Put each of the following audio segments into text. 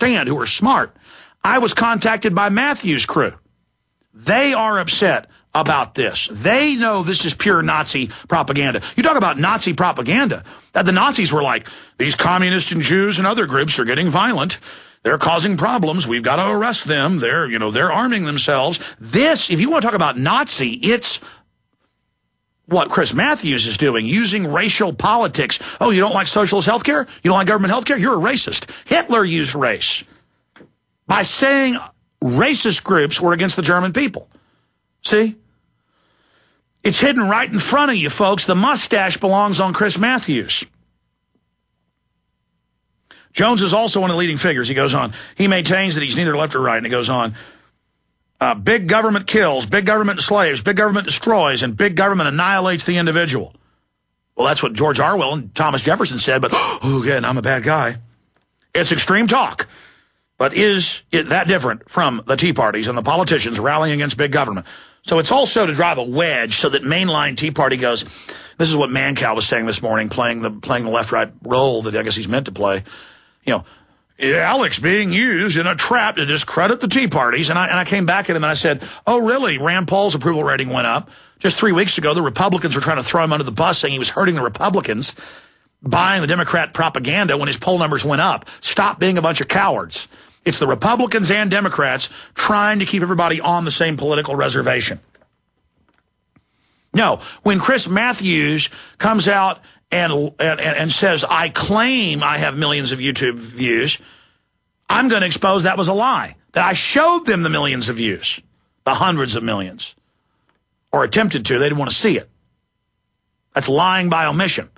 understand, who are smart. I was contacted by Matthew's crew. They are upset about this. They know this is pure Nazi propaganda. You talk about Nazi propaganda. That the Nazis were like, these communists and Jews and other groups are getting violent. They're causing problems. We've got to arrest them. They're arming themselves. This, if you want to talk about Nazi, it's what Chris Matthews is doing, using racial politics. Oh, you don't like socialist health care? You don't like government health care? You're a racist. Hitler used race by saying racist groups were against the German people. See? It's hidden right in front of you, folks. The mustache belongs on Chris Matthews. Jones is also one of the leading figures. He goes on. He maintains that he's neither left or right, and he goes on. Big government kills, big government enslaves, big government destroys, and big government annihilates the individual. Well, that's what George Orwell and Thomas Jefferson said, but, oh, again, I'm a bad guy. It's extreme talk. But is it that different from the Tea Parties and the politicians rallying against big government? So it's also to drive a wedge so that mainline Tea Party goes, this is what Mancow was saying this morning, playing the left-right role that I guess he's meant to play. You know, Alex being used in a trap to discredit the Tea Parties. And I came back at him and I said, oh, really? Rand Paul's approval rating went up. Just 3 weeks ago, the Republicans were trying to throw him under the bus, saying he was hurting the Republicans, buying the Democrat propaganda when his poll numbers went up. Stop being a bunch of cowards. It's the Republicans and Democrats trying to keep everybody on the same political reservation. No, when Chris Matthews comes out and says, I claim I have millions of YouTube views, I'm going to expose that was a lie. That I showed them the millions of views, the hundreds of millions, or attempted to. They didn't want to see it. That's lying by omission.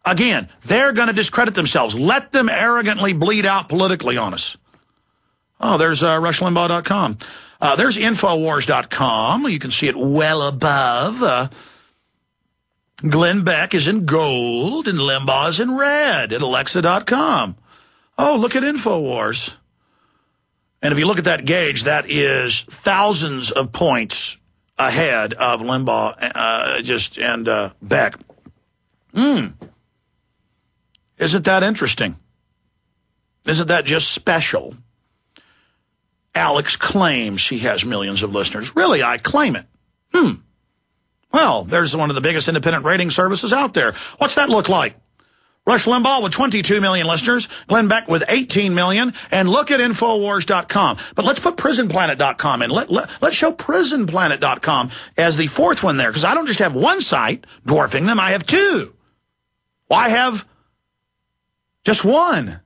Again, they're going to discredit themselves. Let them arrogantly bleed out politically on us. Oh, there's RushLimbaugh.com. There's Infowars.com. You can see it well above. Glenn Beck is in gold and Limbaugh is in red at Alexa.com. Oh, look at Infowars. And if you look at that gauge, that is thousands of points ahead of Limbaugh and Beck. Isn't that interesting? Isn't that just special? Alex claims he has millions of listeners. Really, I claim it. Well, there's one of the biggest independent rating services out there. What's that look like? Rush Limbaugh with 22 million listeners, Glenn Beck with 18 million, and look at Infowars.com. But let's put PrisonPlanet.com in. Let's show PrisonPlanet.com as the fourth one there, because I don't just have one site dwarfing them, I have two. Why have just one?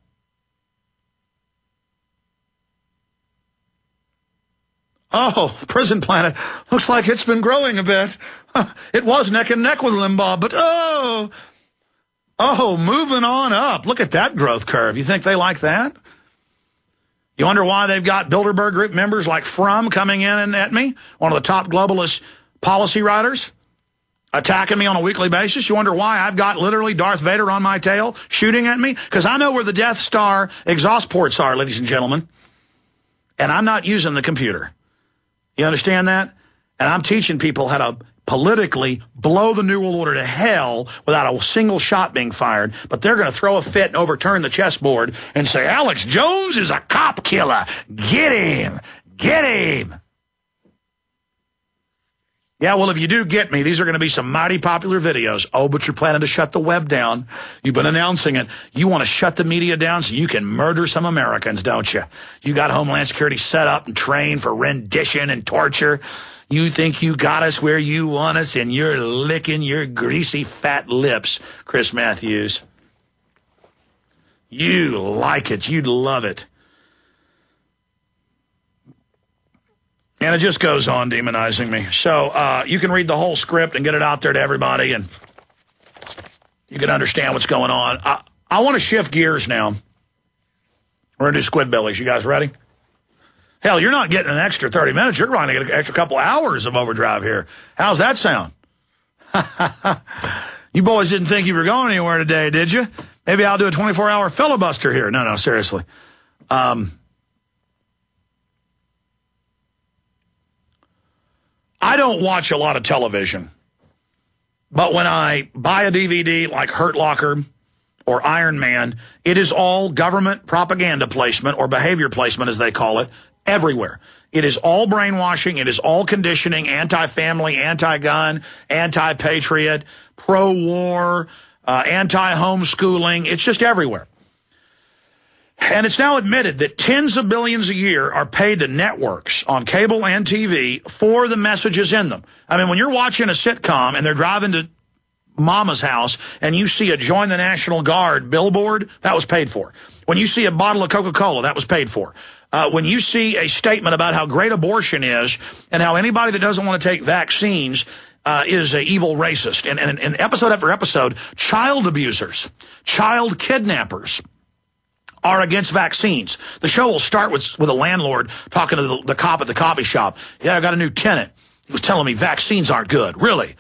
Oh, Prison Planet. Looks like it's been growing a bit. It was neck and neck with Limbaugh, but moving on up. Look at that growth curve. You think they like that? You wonder why they've got Bilderberg Group members like Frum coming in and at me, one of the top globalist policy writers, attacking me on a weekly basis? You wonder why I've got literally Darth Vader on my tail shooting at me? Because I know where the Death Star exhaust ports are, ladies and gentlemen, and I'm not using the computer. You understand that? And I'm teaching people how to politically blow the New World Order to hell without a single shot being fired. But they're going to throw a fit and overturn the chessboard and say, Alex Jones is a cop killer. Get him. Get him. Yeah, well, if you do get me, these are going to be some mighty popular videos. Oh, but you're planning to shut the web down. You've been announcing it. You want to shut the media down so you can murder some Americans, don't you? You got Homeland Security set up and trained for rendition and torture. You think you got us where you want us, and you're licking your greasy fat lips, Chris Matthews. You like it. You'd love it. And it just goes on demonizing me. So you can read the whole script and get it out there to everybody, and you can understand what's going on. I want to shift gears now. We're going to do Squidbillies. You guys ready? Hell, you're not getting an extra 30 minutes. You're going to get an extra couple hours of overdrive here. How's that sound? You boys didn't think you were going anywhere today, did you? Maybe I'll do a 24-hour filibuster here. No, seriously. I don't watch a lot of television, but when I buy a DVD like Hurt Locker or Iron Man. It is all government propaganda placement or behavior placement, as they call it, everywhere. It is all brainwashing. It is all conditioning, anti-family, anti-gun, anti-patriot, pro-war, anti-homeschooling. It's just everywhere. And it's now admitted that tens of billions a year are paid to networks on cable and TV for the messages in them. I mean, when you're watching a sitcom and they're driving to Mama's house and you see a Join the National Guard billboard, that was paid for. When you see a bottle of Coca-Cola, that was paid for. When you see a statement about how great abortion is and how anybody that doesn't want to take vaccines is an evil racist. And episode after episode, child abusers, child kidnappers are against vaccines. The show will start with a landlord talking to the cop at the coffee shop. Yeah, I got a new tenant. He was telling me vaccines aren't good. Really?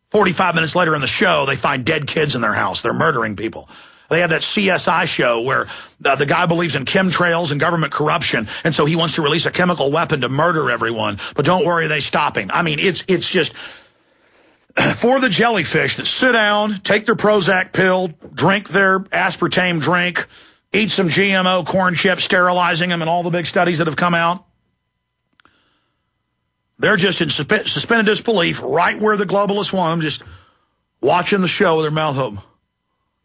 45 minutes later in the show, they find dead kids in their house. They're murdering people. They have that CSI show where the guy believes in chemtrails and government corruption, and so he wants to release a chemical weapon to murder everyone. But don't worry, they stop him. I mean, it's just for the jellyfish that sit down, take their Prozac pill, drink their aspartame drink, eat some GMO corn chips, sterilizing them, and all the big studies that have come out. They're just in suspended disbelief right where the globalists want them, just watching the show with their mouth open.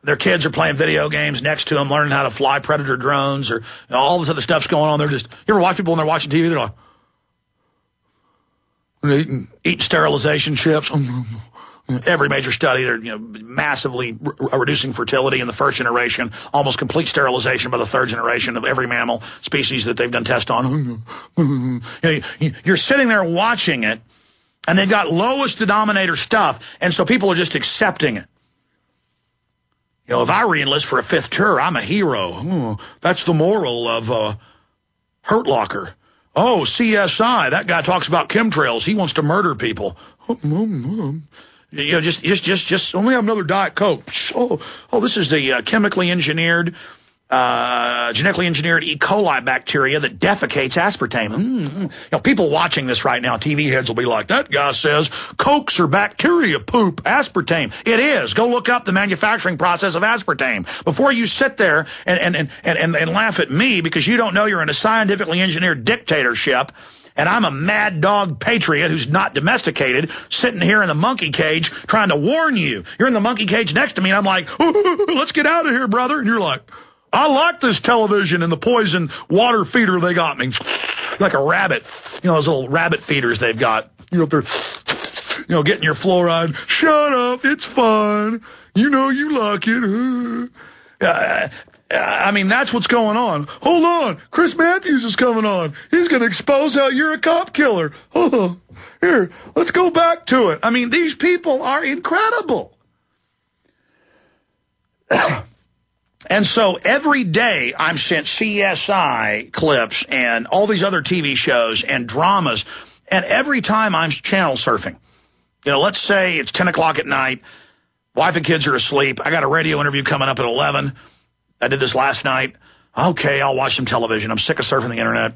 Their kids are playing video games next to them, learning how to fly Predator drones, or all this other stuff's going on. They're just, you ever watch people when they're watching TV, they're like, eating sterilization chips. Every major study, they're massively reducing fertility in the first generation, almost complete sterilization by the third generation of every mammal species that they've done tests on. You're sitting there watching it, and they've got lowest denominator stuff, and so people are just accepting it. If I re-enlist for a 5th tour, I'm a hero. That's the moral of Hurt Locker. Oh, CSI, that guy talks about chemtrails. He wants to murder people. Just only have another Diet Coke. Oh, this is the chemically engineered, genetically engineered E. coli bacteria that defecates aspartame. People watching this right now, TV heads will be like, that guy says Cokes are bacteria poop, aspartame. It is. Go look up the manufacturing process of aspartame before you sit there and laugh at me because you don't know you're in a scientifically engineered dictatorship. And I'm a mad dog patriot who's not domesticated, sitting here in the monkey cage trying to warn you. You're in the monkey cage next to me, and I'm like, let's get out of here, brother. And you're like, I like this television and the poison water feeder they got me. Like a rabbit. Those little rabbit feeders they've got. They're, getting your fluoride. Shut up, it's fun. You like it. I mean, that's what's going on. Hold on. Chris Matthews is coming on. He's going to expose how you're a cop killer. Oh, here, let's go back to it. I mean, these people are incredible. And so every day I'm sent CSI clips and all these other TV shows and dramas. And every time I'm channel surfing. Let's say it's 10 o'clock at night. Wife and kids are asleep. I got a radio interview coming up at 11. I did this last night. Okay, I'll watch some television. I'm sick of surfing the internet.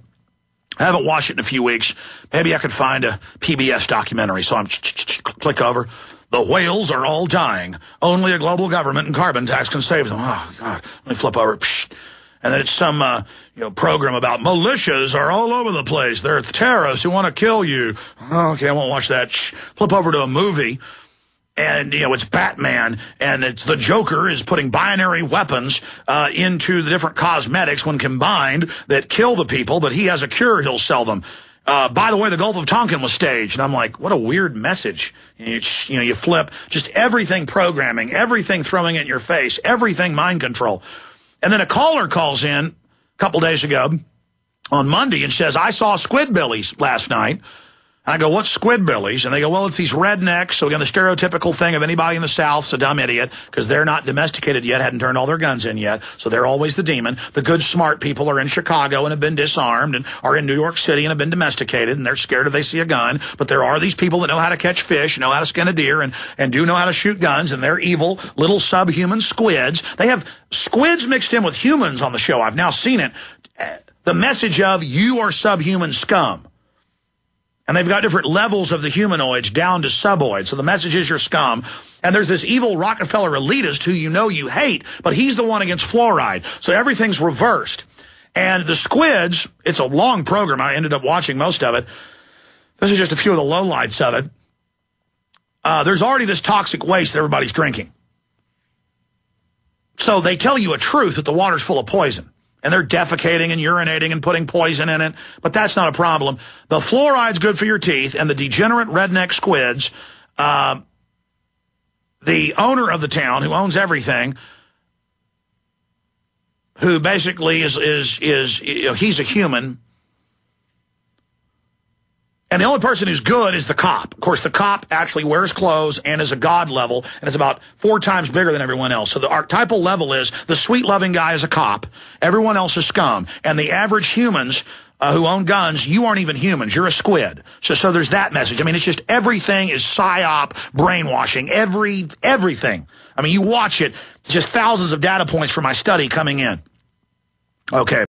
I haven't watched it in a few weeks. Maybe I could find a PBS documentary. So I'm click over. The whales are all dying. Only a global government and carbon tax can save them. Oh, God. Let me flip over. And then it's some program about militias are all over the place. They're terrorists who want to kill you. Okay, I won't watch that. Flip over to a movie. And, it's Batman, and it's the Joker is putting binary weapons into the different cosmetics when combined that kill the people, but he has a cure, he'll sell them. By the way, the Gulf of Tonkin was staged. And I'm like, what a weird message. You flip, just everything programming, everything throwing it in your face, everything mind control. And then a caller calls in a couple days ago on Monday and says, I saw Squidbillies last night. And I go, what's Squidbillies? And they go, well, it's these rednecks. So again, the stereotypical thing of anybody in the South's a dumb idiot because they're not domesticated yet, hadn't turned all their guns in yet. So they're always the demon. The good, smart people are in Chicago and have been disarmed and are in New York City and have been domesticated and they're scared if they see a gun. But there are these people that know how to catch fish, know how to skin a deer, and do know how to shoot guns. And they're evil little subhuman squids. They have squids mixed in with humans on the show. I've now seen it. The message of you are subhuman scum. And they've got different levels of the humanoids down to suboids. So the message is you're scum. And there's this evil Rockefeller elitist who you hate, but he's the one against fluoride. So everything's reversed. And the squids, it's a long program. I ended up watching most of it. This is just a few of the lowlights of it. There's already this toxic waste that everybody's drinking. So they tell you a truth that the water's full of poison. And they're defecating and urinating and putting poison in it. But that's not a problem. The fluoride's good for your teeth. And the degenerate redneck squids, the owner of the town who owns everything, who basically is he's a human. And the only person who's good is the cop. Of course, the cop actually wears clothes and is a god level, and is about 4 times bigger than everyone else. So the archetypal level is the sweet, loving guy is a cop. Everyone else is scum. And the average humans who own guns, you aren't even humans. You're a squid. So there's that message. I mean, it's just everything is psyop, brainwashing, everything. I mean, you watch it, just thousands of data points from my study coming in. Okay.